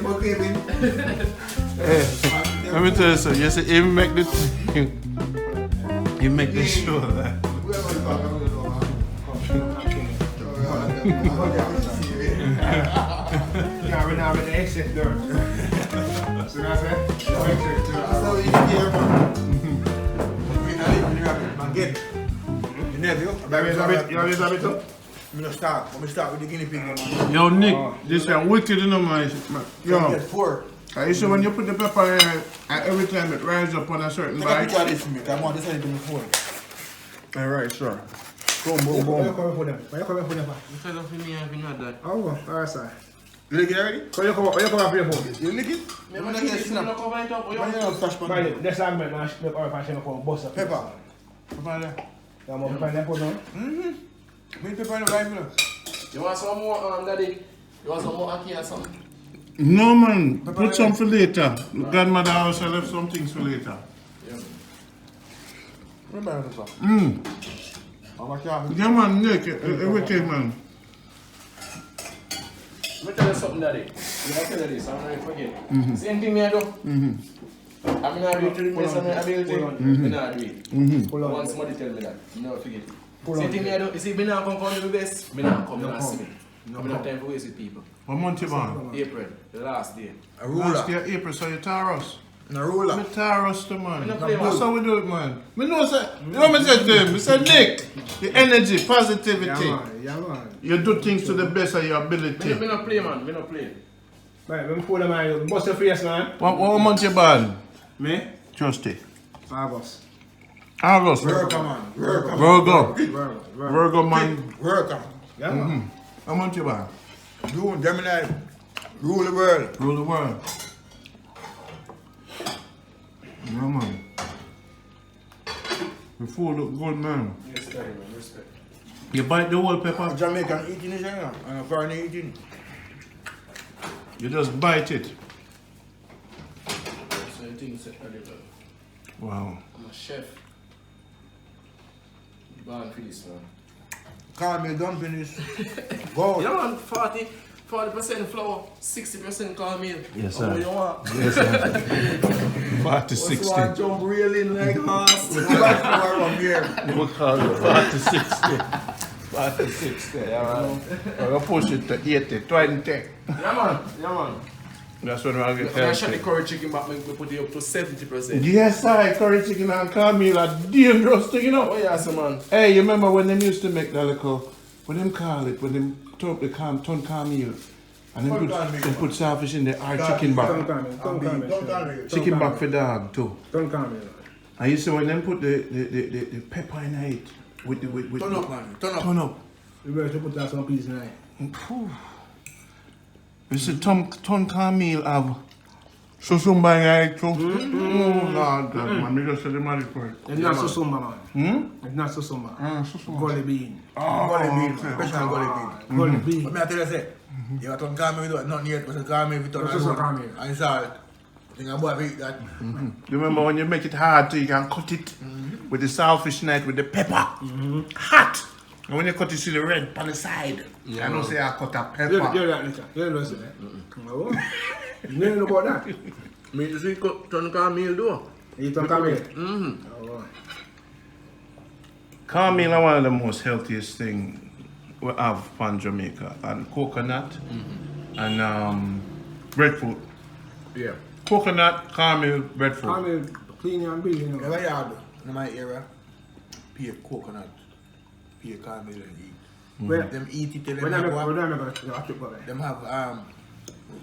Let me tell you something. You see, he make the thing. He make the show. Yeah, we're not with the exit there. So that's it. So you hear man, get the nephew. You always have it too? I'm gonna start with the guinea pig. Yo, Nick, this is wicked, you know, man. Yo, Get four. you see when you put the pepper in, and every time it rises up on a certain Take a bite. picture of this for me. I want this one to be four. Alright, sure. Boom, boom, Where you boom. coming for them? Where you coming for them? Instead of me having that. Oh, alright, sir. You lick it already? Where you come for your phone? You lick it? I'm not cover it up. Why you not fresh pan? Right, next time I make our passion for boss up. Pepper. Pepper there. Yeah, more pepper than put on. Me pepper in the right now. You want some more, Daddy? You want some more ackee or something? No, man. Put some for later. Grandmother also left some things for later. Remember this one? How much you have? Yeah, man, Nick. Wicked, man. Let me tell you something, Daddy. You want to tell you this, I'm not forget. Same thing I do. I'm not doing it to the best of my ability. I'm not doing it. Once somebody tell me that, I'm not forget it. Same thing I do. You see, I'm not come to the best. I'm not come to see me. I'm not time to waste with people. What month you born? April, the last day. A Last ruler. year, April, so you Taurus. A ruler. Me Taurus, the man. Me no play, man. That's how we do it, man. Me know, say, you know what I said to him? I said, Nick, the energy, positivity. Yeah, man. You do things to the best of your ability. Me not play, man. Me not play. Right, let me pull them out. Bust your face, man. What month you born? Me? Tuesday. August. August. Worker man. Worker. Virgo. Virgo. Virgo, man. Worker. Yeah, man. How month you born? June, Gemini. Rule the world. Rule the world. Yeah, man. The food look good, man. Yes, Daddy, man. Respect. You bite the whole pepper, Jamaican eating is here and a foreign eating. you just bite it. So you think it's a Wow. I'm a chef. Born for this, man. Call me dumplings. Go. You want 40% flour, 60% cornmeal. Yes, How sir. you want? Yes, sir. 40, What's 60. one jump reeling like horse? Go back to around here. We'll call it 40, 60. 40, 60. Yeah, I'm going to push it to 80, 20. Yeah, man. Yeah, man. That's when I'll get When I shot the healthy. curry chicken back, we put it up to 70%. Yes, sir. Curry chicken and cornmeal are dangerous thing, you know. Oh, yeah, so man. Hey, you remember when they used to make that little, what them call it, when they turn up the ton cornmeal, and they put saltfish in there, or chicken Don't back. call me. Don't call me. Don't call me. Chicken back for dog too. Don't call me. And you see when them put the pepper in it, with Turn up, man. Turn up. turn up. You better put that some peas in there. Phew. You see ton cornmeal have susumba in it too. Oh Lord God, man, you just said the magic word. It's not so sumba, man. It's not so sumba. Susumba. Gully bean. Gully bean, okay. special gully bean. Gully But bean. me I tell you say, you got to call me with not near, but call me with What's this one, call me? and salt. I think I'm about to eat that. You remember when you make it hard so you can cut it with the saltfish knife with the pepper. Hot! And when you cut it, see the red on the side. I don't say I cut a pepper. You're that, Nick. You don't say that. No. You don't know about that. Me to see turn cornmeal do. You don't call me. Oh, Cornmeal are one of the most healthiest things we have from Jamaica. And coconut and breadfruit. Yeah. Coconut, cornmeal, breadfruit. call me clean and bean, you know. Never yard in my area, peel coconut, peel caramel and eat. When Them eat it till when them I have make what? a chip of it. Them have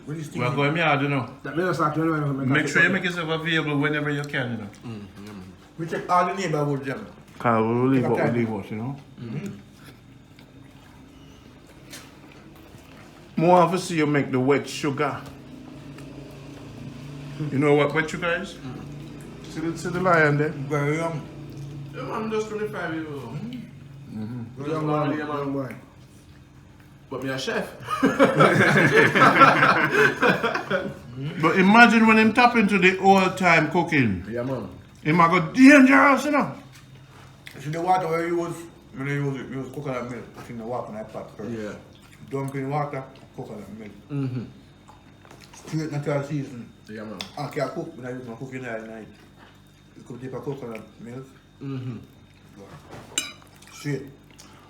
what is this We're thing? going yard, you know. That means that you know Make sure you make yourself available whenever you can, you know. We check all the neighborhood them. Because we'll leave what we leave us, you know. More of see you make the wet sugar. You know what wet sugar is? See the lion there? Very young. Yeah, man, I'm just 25 years old. young boy, young boy. But me a chef. But imagine when him tap into the old time cooking. Yeah, man. It might go dangerous, you know. See the water where you use coconut milk. In the water in that pot first. Yeah. Dump in water, coconut milk. Straight natural season. Yeah, man. I can cook, but I use my cooking all night. You could take a coconut milk. Mm-hmm. Straight.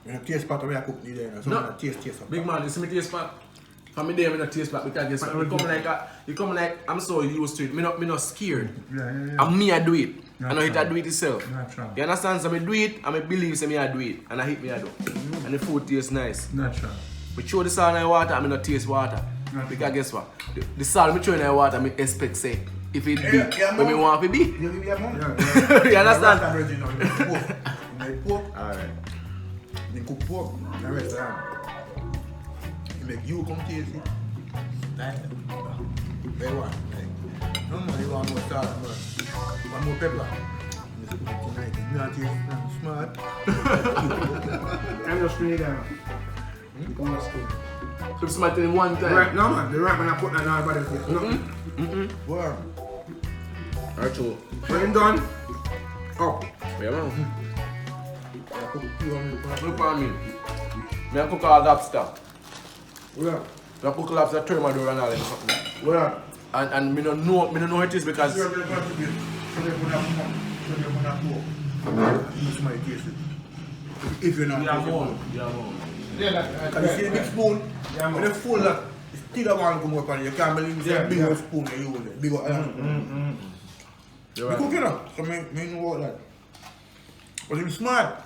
When I taste part of me, I cook the day. So No. I taste of Big man, you see me taste back. For me, there, I taste back because guess what? You come like I'm so used to it. Me not scared. Yeah. And me, I do it. I know Natural. it, I do it itself. Natural. You understand? So I do it, and I believe so me I do it. And I hit me I do. And the food tastes nice. Natural. But throw the salt in the water, I not taste water. Natural. Because guess what? The salt me throw in the water, I expect say if it be, Yeah, when me man. want it be. You give me a month? You understand? You make pork. Alright. You cook pork. The rest around. You make you come taste it. Like, very one. Like, no more, you want more salt, one more pepper. You just put it tonight. You not taste smart. I'm just screen down. Come on, screen. So it's my thing one time. Right, no man, the right man I put that on everybody's face. Nothing. Wow. Archo. When it's done, up. Yeah, man. I cook 200 Look for me. Me I cook all lobster. Yeah. Me I cook lobster, thermador and all that something. Yeah. And me don't know it is because if you're not yeah more. and you see the big spoon, when it's full of still a one come up on you can't believe it's a big old spoon you use it. Big old you cook it up, so me know what that. But if you're smart,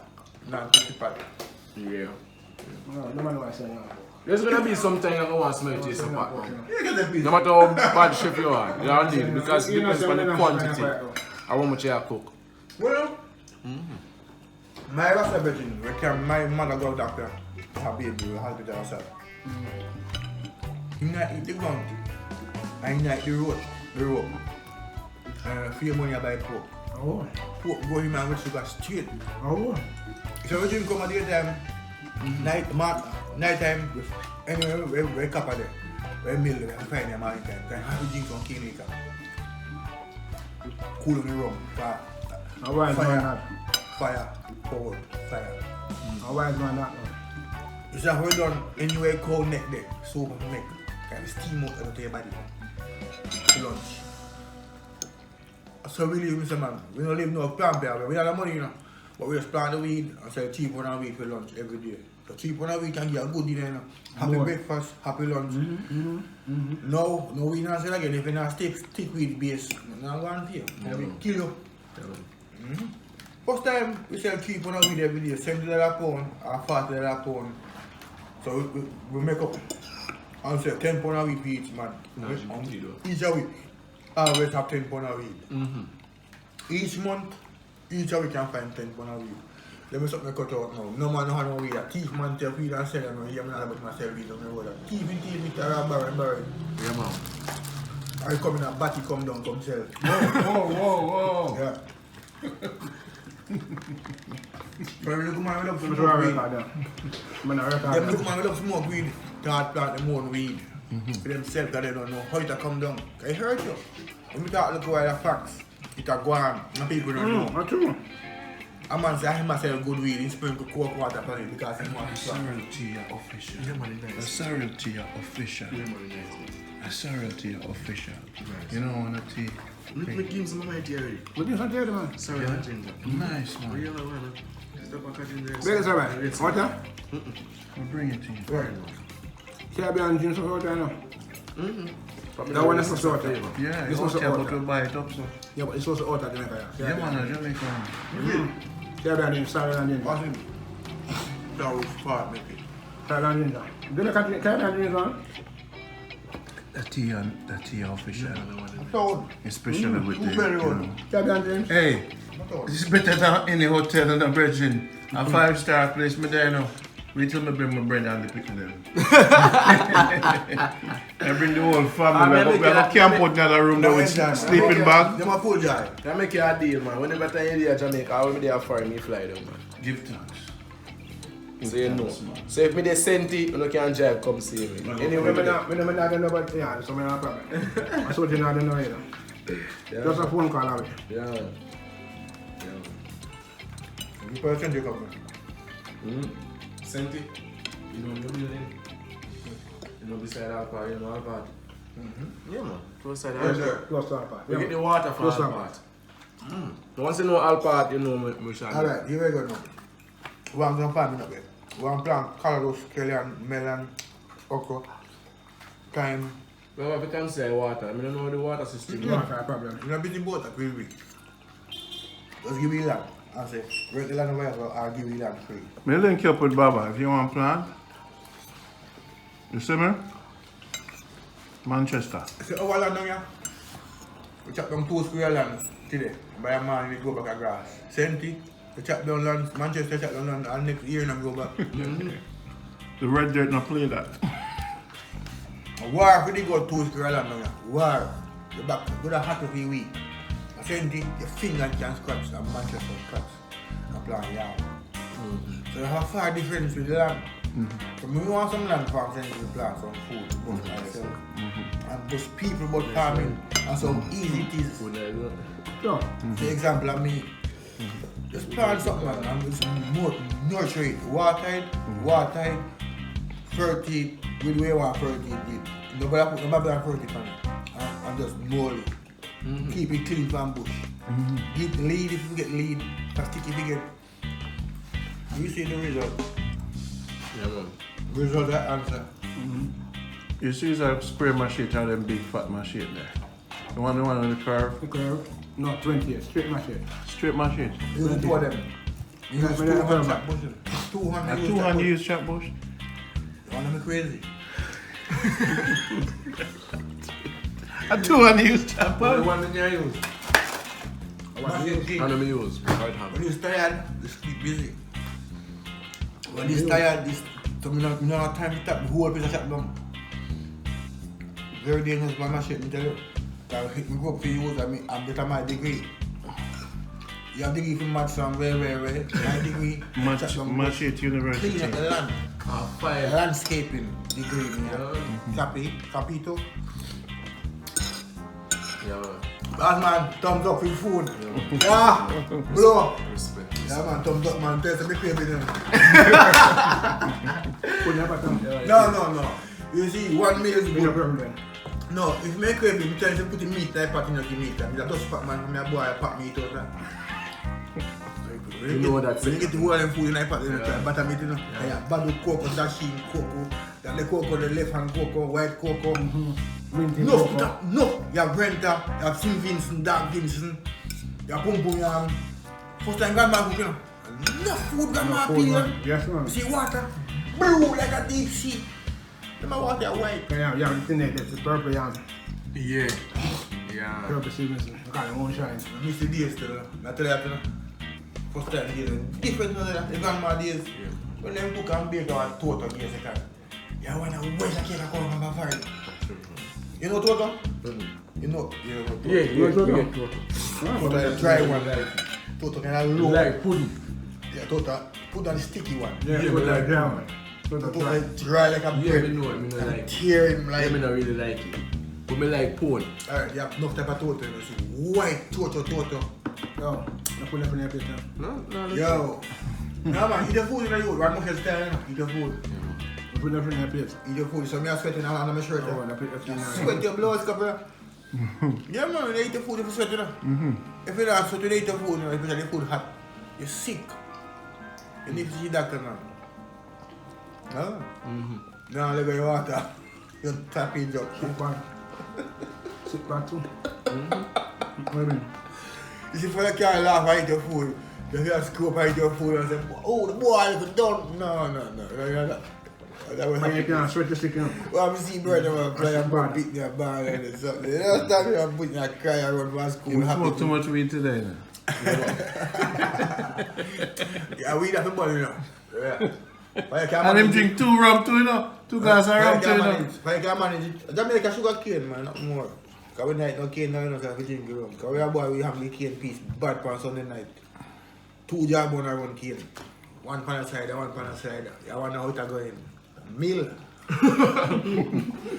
nah, cook it back. Yeah. No man what I say now. There's gonna be some time I want to smell taste of pot. You get that piece. No matter how bad chef you are, you are need because it depends on the quantity. How much you cook. Well, my rasta virgin, my mother go doctor, her baby will help it herself. You not eat the ground, and you not eat the rope. For your money I buy pork. Oh. Pork go him and with sugar straight. Oh. So when you come at the daytime, night time, anyway, we cup of there. We meal there, we find them all the time. Can have to drink some cane liquor. Cool on the rum. A wise man that. Fire, forward, fire. A wise man that. You see how we done anyway cold neck there, soap on the neck. Can steam out of your body. For lunch. So we live, Mr. Man. We don't live no plant there. We have the money, you know. But we just plant the weed and sell cheap one a week for lunch every day. So cheap one a week can get a good dinner, you know. Happy breakfast, happy lunch. No, we not sell again. If you not stick weed base, not going to you. We kill you. First time we sell cheap one a week every day, $70 a pound or $40 a pound. So we make up and sell 10 pound a week for each man. Each a week. Always have 10 pound a week. Each month, each a week can find 10 pound a week. Let me something cut out now. No man know how to weed. A thief man tell weed and sell them. I'm not about myself weed on the road. Thief it, barrel. Yeah, man. I come in a batty, come down, come sell. Whoa. Yeah. But look man, we love I'm smoke sure I weed. record that. Man, I record Them look that. man, we love smoke weed. Start plant them own weed. For themselves, because they don't know how it come down. I heard you. When we talk look at the facts, it a go on, and people don't know. That's true. A man say, I myself good weed, he sprinkle coke water on it because he wants to Sorrel tea official. Yeah, man, A nice. sorrel tea official. Yeah, man, nice. A sorrel tea official. Nice. You know on a tea. Look, me give him some of my tea already. What you say, man? Sorry, I ginger. Nice Oh, man. yeah, man. Stop a ginger. Big is alright. Water? We'll bring it to you. Right. Caribbean gin some water now. That one is for water. Yeah, This you was want the to order. buy it up so. Yeah, but it's also water Jamaica. Yeah man, a Jamaican. Caribbean gin, Caribbean gin. What's it? That was part, make it. Caribbean gin. Do you like Caribbean gin, man? The tea official. So, Especially with the, very you good. know. Caribbean gin. Hey, this is better than any hotel in the Virgin. A 5-star place, me there now. Wait till me bring my brother and the people there. I bring the whole family. We have a camp out in the room there with sleeping bag. Them a full jar. Can make you a deal, man. Whenever time you there Jamaica, I will be there for me fly down, man. Give thanks. So you know. So if me dey send it, you can drive come see me. Anyway, Me not know about yeah, so me not problem. I saw you not know either. Just a phone call away. yeah. You person you come. Send it. You know the building. You know beside Alpha, you know Alpha. Yeah, man. Close side. Yes, sir. Close to our part. We get the water for Close all to our part. Once you know all part, you know me shall. Alright, here we go now. One going to find me up there. One plant, Colorado, scallion, melon, okra, thyme. Well, if you can say water, I mean, I don't know the water system. No problem. You know, busy boat that we week. Just give me land. I say, rent the land away, so I'll give you land free. Me link you up with Baba if you want plant. You see me? Manchester. So, our land down here, we chop down 2 square land today. By a man, we go back a grass. Same thing, we chop down land, Manchester chop down land, and next year, we go back. The red dirt not play that. A war, we did go 2 square land down here. War. You back, go to hot every week. Same thing, your finger can scratch, and Manchester scratch. And plant yard. So you have a far difference with the land. So we want some land farm to plant some food. And those people about farming and so easy it is. Sure. For example, I mean, just plant something and just nurture it. Water it, fertile, with where you want fertile with. Nobody put fertile on it. And just mold it. Keep it clean from bush. Get lead if you get lead. Stick if you get. You see the result. Yeah, man. Result that answer. You see that spray machine and them big fat machine there. The one on the curve. The curve. No, 20 straight machine. Straight machine. You do two of them. You use 200 chop bushes. 200 A 200 use chop bush. You want me crazy? A 200 use chop What the bush. one that you use? When And I use right hand. you're tired, you sleep busy. When you're tired, so you don't have time to tap the whole piece of chop down. Very dangerous my machine, me tell you. I hit me go up for use, I'm better my degree. You have degree from maths and very. My degree. Machete University. Clean up the land. Fire. Landscaping degree. Capito. Yeah, man. Last man, thumbs up for your food. Yeah, blow. Respect. Yeah man, thumbs up man, tell us a bit craving. No. You see, 1 meal is good. No, if you make craving, you tell you to put the meat like pot in your meat. And you just pack man from your boy, I pack meat out there. You know that. When you get the whole of food in the pot, you try butter meat, you know. Yeah, bad with cocoa, dashing cocoa. Then the cocoa, the left hand cocoa, white cocoa. No, you have Brenta, you have St. Vincent, Dark Vincent, you have Pum Pum Yam. First time grandma cook, you know. Enough food grandma feel, you know. Yes, man. You see water, blue like a deep sea. Then my water white. Yeah, the thing there, that's the purple yam. Yeah. Purple Stevenson. Look at the moonshine. Mr. Days still, I tell you that, you know. First time days, different than that, the grandma days. When them cook and bake our total days, you can. You want to wait like you can come from a farm. You know Toto? You know Toto? Yeah, we get Toto. Toto is a dry one, like Toto kind of low. Like pudding. Yeah, Toto, put on the sticky one. Yeah, Yeah, put me that like down. Put that Toto dry. is dry like a Yeah, bread. me know it, me no like it. Tear him like. Yeah, me not really like it. But me like pone. Alright, you have enough type of Toto, you see. White Toto. Yo, I put that in your plate now. No. Yo. No man, eat the food in the youth. One more style, you know. Eat the food. I put that in your plate. Eat the food. So me are sweating on my shirt. Oh, I put that in your Sweat your blood, couple. Yeah man, you eat the food if you sweat, you know. If you don't sweat, you eat the food, you know, especially the food hot. You're sick. You need to see doctor now. No? Now look at your water. You're tapping job. Sit back too. What do you mean? You see, for you can't laugh at your food. You hear a scoop at your food and say, oh, the boy is done. No. That was You can't sweat your stick, you know. well, I see brother play a ball, beat me a ball and something. You know, stop me and put me a cry around my school. You smoke too much weed today now. Yeah, we have the money now. Yeah. And him drink 2 rum too, you know. 2 glasses of rum too, you know. If I can manage it, Jamaica sugar cane, man, not more. Because we night no cane now, you know, because we drink rum. Because we are boy, we have the cane piece, bad on Sunday night. 2 job on our one cane. 1 pan aside, 1 pan aside. You want to know how to go in. Meal.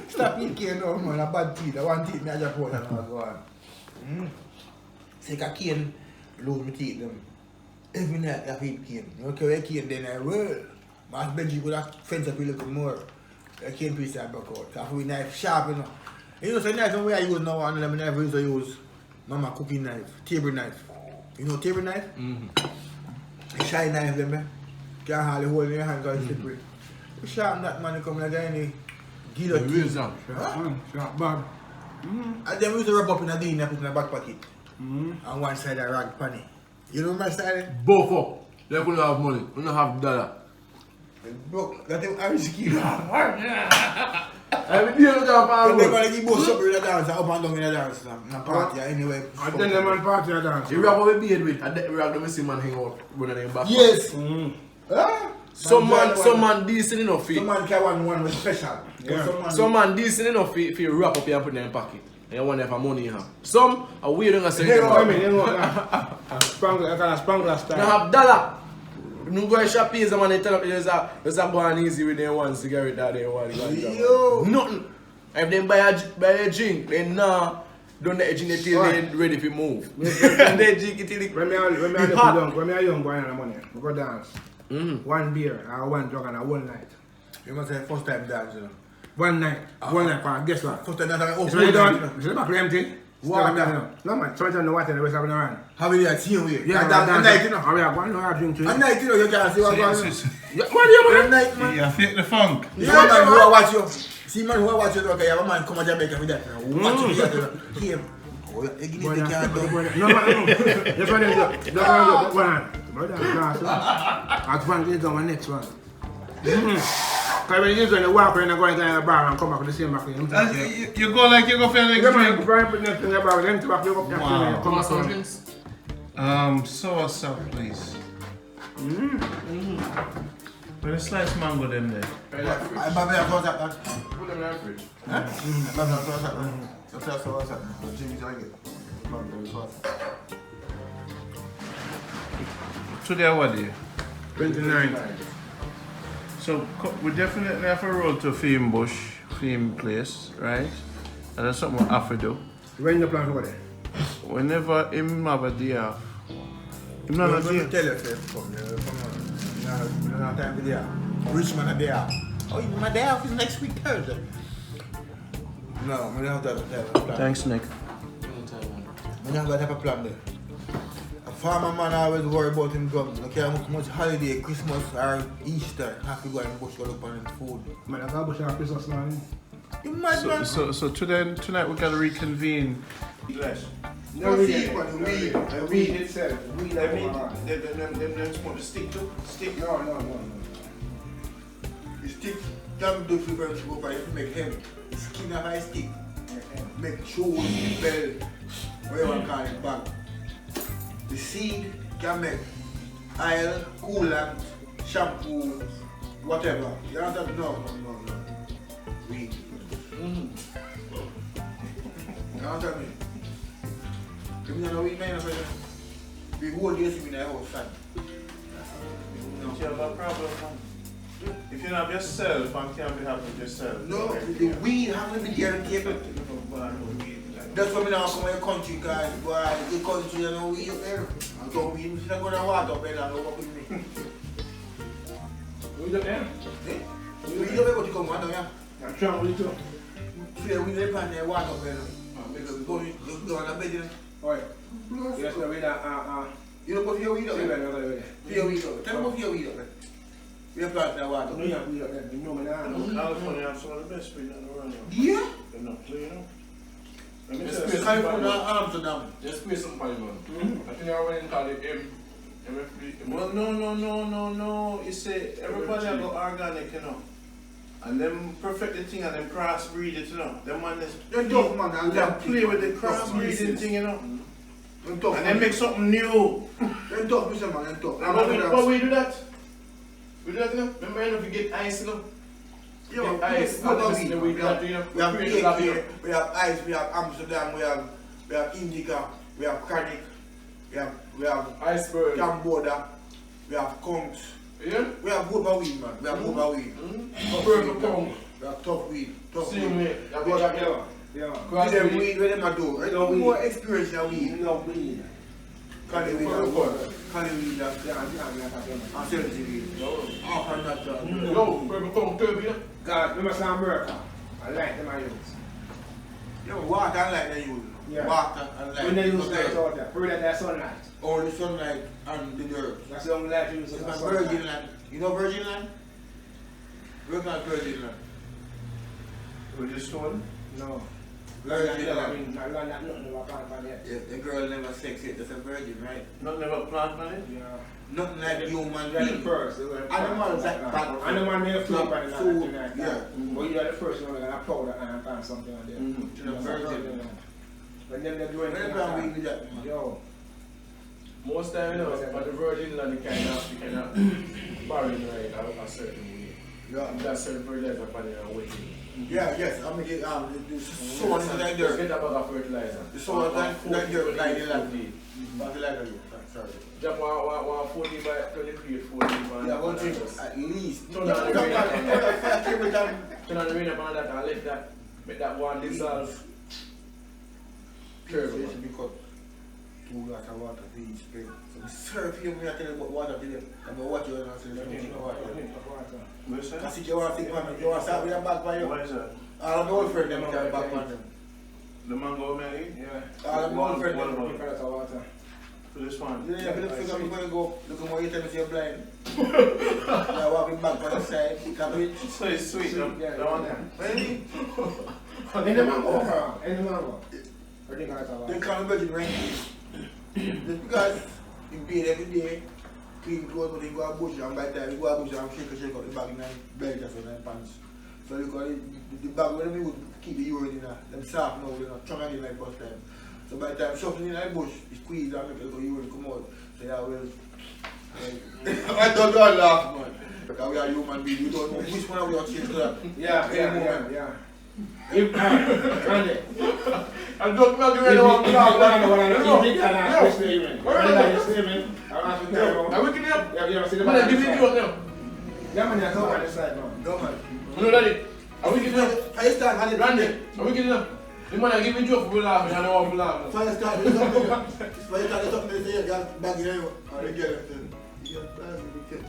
Stop eating cane now, man, a bad teeth. I want teeth, I just put and I'll go on. Take a cane, lose my teeth them. Every night I eat cane. You know, carry a cane, then I will. Mas Benji could have fence up a little more. I can't piece that back out. Because we knife sharp, you know. You know, so knife when I use now, and I never used to use mama cooking knife, table knife. You know table knife? A shy knife, them, man. Can't hardly hold in your hand because it's slippery. You sharpen that man, you come like any guillotine. Sharp bad. And then we used to rub up in a din and put in a back pocket. And one side a rag panny. You know my style? Both up. They couldn't have money. We don't have dollar. Broke. That them Irish kid. Every day we have But they want to give both supper in the dance, up and down in the dance, and a party anyway. And then the man party a dance. You rag what we beard with, and then we rag them see man hang out running in back. Yes! Some man decent enough for Some man can one with special. Yeah. Some man decent enough for you wrap up here and put it in your pocket. And you want to have money in hand. Some are weird and say You know what I mean? You know what? Spangler style. you have dollar. You go to shop and man they tell you there's a go on easy with them one cigarette that they want. Yo! Nothing. If they buy a drink, then nah. Don't let the drink till they ready to move. They drink it till they When I young boy and money, we go dance. One beer or one drug and a one night. You must say first time dance, you know. One night, guess what? First time dance, oh, So you done? You back empty? No man, sometimes the water the rest of the around. how will you see way? Yeah, at night, you know. Hurry up, one more drink too. At night, you know, you can't see what's going on. What do you At night, man. Yeah, fake the funk. You see man who are watch you. See man who are watch you, okay, you have a man come to Jamaica with that. Watch you, here. Oh, you give me the can't do. No, man, that's what they do. That's one hand. Brother, that's one thing on my next one. Because when you go walk around and go into the bar and come back with the same back in. You go like you go for the next drink. Put next in the bar, them to back you up. Wow. Come some on. drinks. Sour sauce, please. With a sliced mango them there. I'm not going to close that. Put them in the fridge. I'm not going to close that. So tell us what's happening. Jimmy's like it. I'm not going to close that. Today what day? 29. So we definitely have to roll to Theme place, right? And that's something we have to do. When you plan for there? Whenever him have a day off. Him not a I'm going to day. tell you first. Come on. No time for day off. Richmond a day off. Oh, my day off is next week Thursday. No, we don't have that plan. Thanks, Nick. We don't have a plan there. A farmer man always worry about him government. Okay, how much holiday, Christmas or Easter, have to go and bush all up on his food. Man, I can't push our Christmas man. You mad man? So tonight we gotta reconvene. Yes. No weed, man, weed. Weed itself. Weed Them want to stick to? Stick? No. The stick, damn good for birds to go by if you make heavy. The skin of a stick. Make shoes, bell, whatever you call it, bag. The seed can make oil, coolant, shampoo, whatever. You understand? No. Weed. You understand me? You know weed, man. We hold this in the house, son. You have a problem, man. If you have yourself and can't be happy with yourself. No, the weed have to be there and keep it. That's why I now come to the country, guys. Boy, the country, you know, weed up there. I don't weed, I'm going to water up there and go up with me. Weed up there? Eh? Weed up there, but you come water, yeah? I'm trying with you. Fear weed up there, water up there. Because we go on the bed, you know. Alright. Yes, no, weed You know what fear weed up there? there? Fear weed up there. Tell me about fear weed up there. We have plants that water. No, you have weed up there. You know me now. California have some of the best weed in the world. Yeah? They're not clean, Let me Yes, tell yes. you California, Amsterdam. Just spray some pine, man. I think I went and called it MFB. Well, no. You say everybody have got organic, you know. And them perfect the thing and them crossbreed it, you know. Them man They're tough, man. they play with the crossbreeding thing, you know. They're tough, And they make something new. They're tough, Mr. Man. They're tough. But we do that. We do that, you know. Remember, you know, if you get ice, you know. Yeah, Ice. what about We we? do that, you know. We have Create that, you know. AK, we have ice, we have Amsterdam, we have Indica, we have Chronic, we have Iceberg. Cambodia, we have Conks. Yeah? We have good weed, man. We have good weed. Purple tongue. We have tough weed. Tough Same weed. way. That was that, yeah. Yeah. See them weed, where them a do? I don't more experience than weed. No weed. Cali weed and what? Cali weed and Yeah. Celtic weed. Half and that. Yo, purple tongue, turbo, you know. God, remember some America? I like them I use. Yeah, water and light they use. Yeah. Water and light. When they use Okay. that out there, pray that sunlight. Only sunlight and the dirt. That's the only light you use. It's not virgin land. You know virgin land? We're not virgin land. Virgin stone? No. Virgin I land. mean, not land that nothing never plant on it. Yeah, the girl never sex it, that's a virgin, right? Not never plant on it? Yeah. Nothing like human You're the being. first. Animals like that. Animal may have flip on it Food, and like that. yeah. But you're the first one gonna powder and plant something on there. To the That's a virgin. But then they're doing Where do we do that? Yo. Most time, you know, but the virgin land, you cannot barren right a certain way. Yeah. You got certain fertilizer upon it and waiting. Yeah, yes. I mean, the soil is like Just dirt. get a bag of fertilizer. The soil is like dirt, like the land. 40. Fertilizer, sorry. Just one 40 by 20 feet, 40 by Yeah, I want to at least. Turn on the rain Every time. Turn on the rain upon that and let that, make that one dissolve. Terrible. It should be cut. 2 lots of water for each spring. So the surf here, we are telling you about water today. I'm going to watch you and I'll say, you know what? Where's that? Because you want to think, man, you want to start with a bag for you. What is that? All of my old friends, them can back on them. The mango maybe? Yeah. All of my old friends, What them. about? Keep out of water. For this one? Yeah, but look, I'm going to go. Look at what you tell me, you're blind. You're walking back on the side, cabbage. So it's sweet, no? Yeah, That one? What do you mean? In the mango, in the mango. I think I saw They that. call me virgin rain. Just because you bathe every day, clean clothes, but you go to bush and by the time you go to bush and shake out the bag in the belt or in the pants. So look at the bag where they would keep the urine in there, them soft now, you know, strong again like first time. So by the time shuffling in the bush, you squeeze and make the urine come out. So yeah, well, I don't laugh, man. Because we are human beings, we don't know which one of we are changed to that. Yeah. If Andy. I'm not going to Are do it. we can help. Yeah, you ever see the Man, man? give me the joke now. Yeah, man, that's over the side, man. No, man. No, daddy. Are we getting up? Fire start, honey. Randy, are we getting up? The man, give me a joke for laughing. I don't want to laugh. Fire start, it's up there. Fire start, it's up there. You got bag in you. Or you get it. You got bag in you.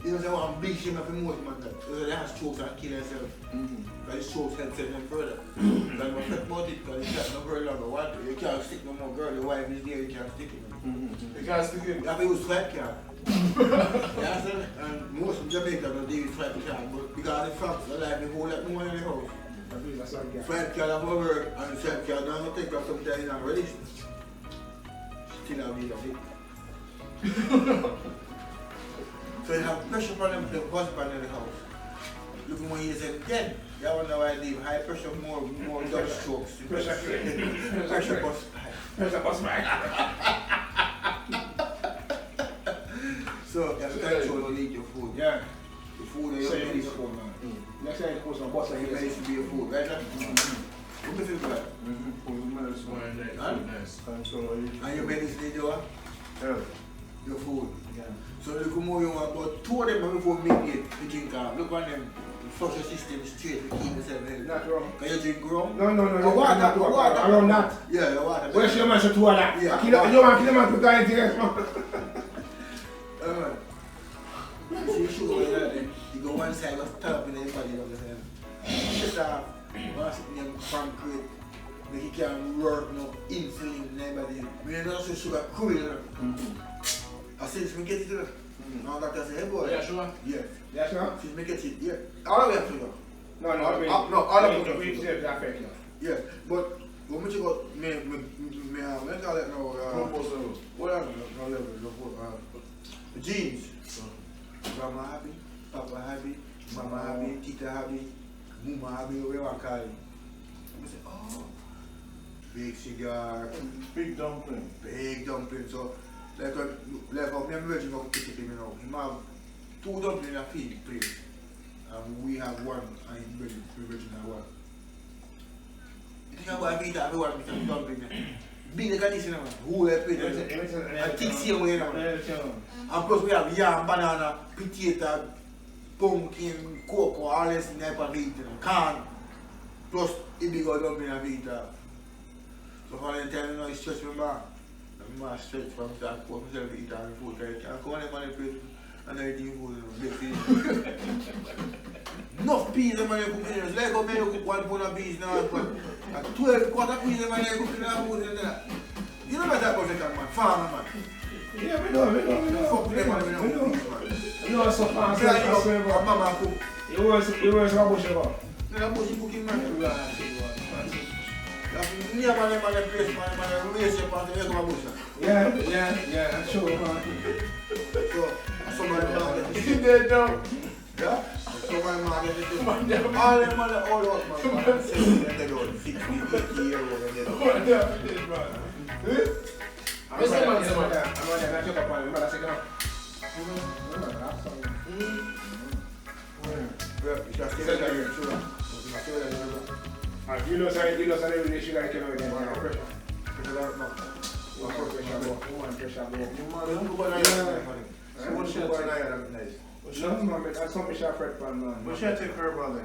You know, so I'm big shame of emotion, man. So they have strokes and kill themselves. Because the strokes help send them further. Because I'm not about it, because it's not very long. But you can't stick no more girl. The wife is there, you can't stick it. You can't stick it. You have to use swipe card. You understand? And most of Jamaica don't deal with swipe card. But because of the facts, I like the whole lot more in the house. Swipe card have work, and the swipe card don't take up sometimes in a relation. Still have it of it. So you have pressure on them, the husband in the house. Look when you say dead, you wonder why I leave. High pressure, more double strokes. Pressure bust So you have to control to eat your food. Yeah. The food is Say your it medicine. before, man. Next time you put some butter Your here. medicine be your food, right? What do you feel like? And your medicine is your your food. Yeah. So look more you want, but 2 of them before midnight you drink look on them. Flush your system straight to keep yourself healthy. Not wrong. Can you drink rum? No. Water. Around that. Yeah, the water. Where's your man to do all that? Yeah. You want to kill a man to die in here, man. See sugar when you're there, you go one side, you turn up in the body of the hand. Just one sitting in concrete, make you can't work, no insulin in anybody. When you don't see sugar cool, you know. I said, since we get it, now doctor say, hey boy. Yeah, sure. Yeah. Yeah, sure. Since we get it, yeah. All the way up to you. No, all of it. we still that fake, Yeah, but when we go, me call it now, what else? No level, genes. Grandma happy, Papa happy, Mama happy, Tita happy, Mama happy, whatever I call it. I say, oh, big cigar, Big dumpling. big dumpling. So, like I'm virgin of pick it, you know. He have 2 dumplings in a feed place. And we have 1, and we virgin have 1. You think about it, everyone with a dumpling. Big like this, you know, who they pay them. And thick same way, you know. And plus we have yam, banana, potato, pumpkin, cocoa, all this in type of meat, you know, corn. Plus it big old dumpling and meat. So for the time, you know, it stretch my back. I stretch from that, put myself to eat all the food. I can't come on the plate and everything food, you know, big food. enough peas in my cook in. Like how many cook 1 pound of peas now, but 12 quarter peas in my cook in that. You know that Jamaican man, farmer man. Yeah, we know. Fuck them man, we know peas man. You know so fast. Yeah, mama cook. You always rubbish about. Then bush cooking man. Yeah, man, place man, raise your part, you come bush. Yeah, that's true, man. So, somebody Is it there now? yeah? Somebody market it. All them man, all out man. 60, 80 year old and then. Where's the man, sir? I'm on there, check up on him, but I say no. You know, the sugar I cannot get pressure. No, man, that's something she afraid for, man. But she take her brother.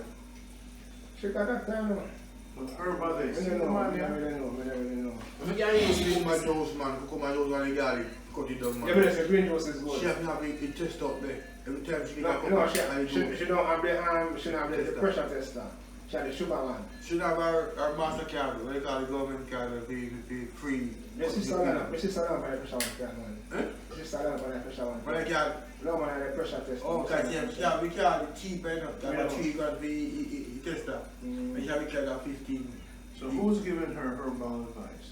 She got that time, man. Her brother. I don't know. I can't use it. Come and use man, come and use one of the garlic, cut it down man. Yeah, but the green juice is good. She have it test up there. Every time she No, she don't have the pressure tester. She has the sugar one. Should have our MasterCard, what they call the government card, the free. My sister don't buy the pressure one, man. My sister don't buy the pressure one. What they call? No, man, the pressure tester. Oh, because yeah, we call it cheap enough. That 3 got the tester. And you have it called 15. So who's giving her herbal advice?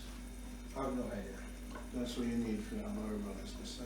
I have no idea. That's what you need for your herbalist to say.